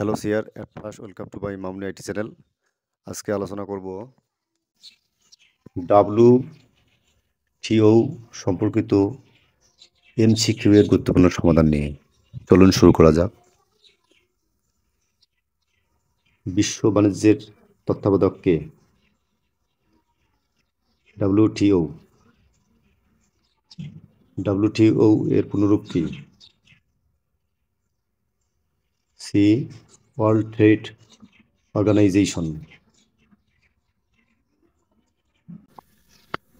Hello sir at first welcome to my Mamuni IT channel. আজকে আলোচনা করব WTO সম্পর্কিত MCQ এর গুরুত্বপূর্ণ সমাধান নিয়ে। চলুন শুরু করা যাক। বিশ্ব বাণিজ্যের তত্ত্বাবধায়ক কে? WTO। WTO এর পুনরূপ কি? সি world trade organisation.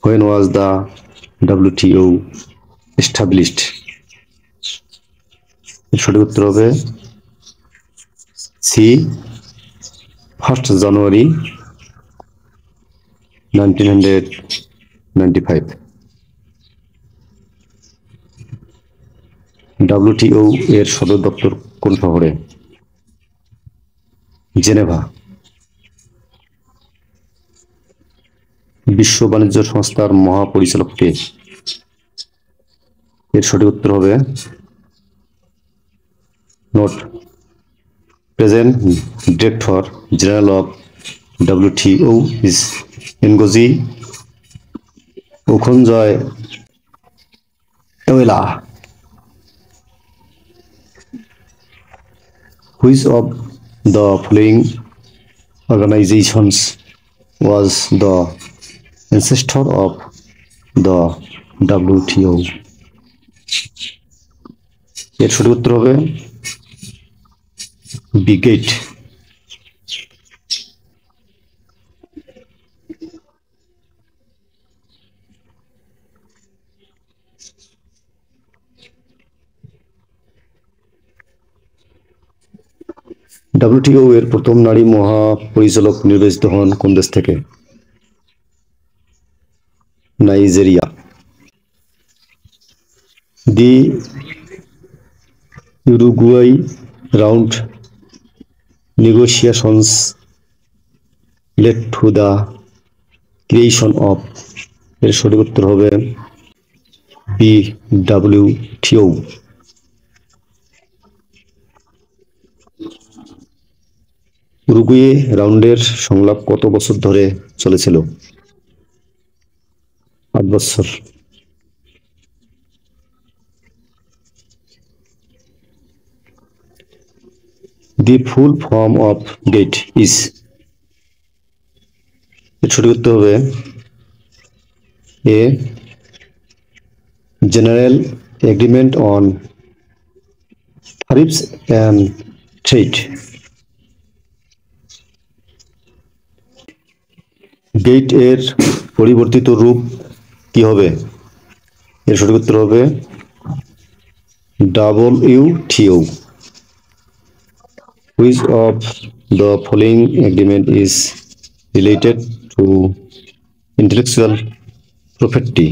When was the WTO established? সঠিক উত্তর হবে সি 1st জানুয়ারি 1995। WTO এর সদর দপ্তর কোন শহরে? জেনেভা। বিশ্ব বাণিজ্য সংস্থার মহাপরিচালক কে? এর সঠিক উত্তর হবে note present director general of WTO is Ngozi Okonjo Iweala. Which of the following organizations was the ancestor of the WTO? এর সঠিক উত্তর হবে বিগেট। WTO এর প্রথম নারী মহাপরিচালক নির্বাচিত হন কোন দেশ থেকে? Nigeria. The Uruguay round negotiations led to the creation of এর সঠিক উত্তর হবে WTO। উরুগুয়ে রাউন্ডের সংলাপ কত বছর ধরে চলেছিল? 8 বছর। The full form of GATT is এর সঠিক উত্তর হবে A General Agreement on Tariffs and Trade। GATT এর পরিবর্তিত রূপ কি হবে? এর সঠিক উত্তর হবে WTO। Which of the following agreement is related to intellectual property?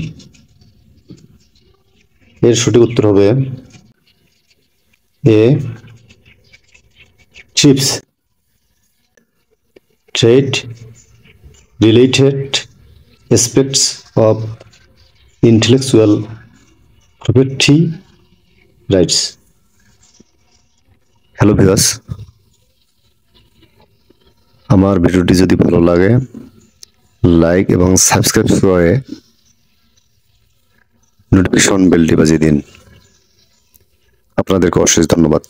এর সঠিক উত্তর হবে A TRIPS Trade Related Aspects of Intellectual Property Rights। Hello viewers, আমার ভিডিওটি যদি ভালো লাগে লাইক এবং সাবস্ক্রাইব করে নোটিফিকেশন বেলটি বাজিয়ে দিন। আপনাদেরকে অশেষ ধন্যবাদ।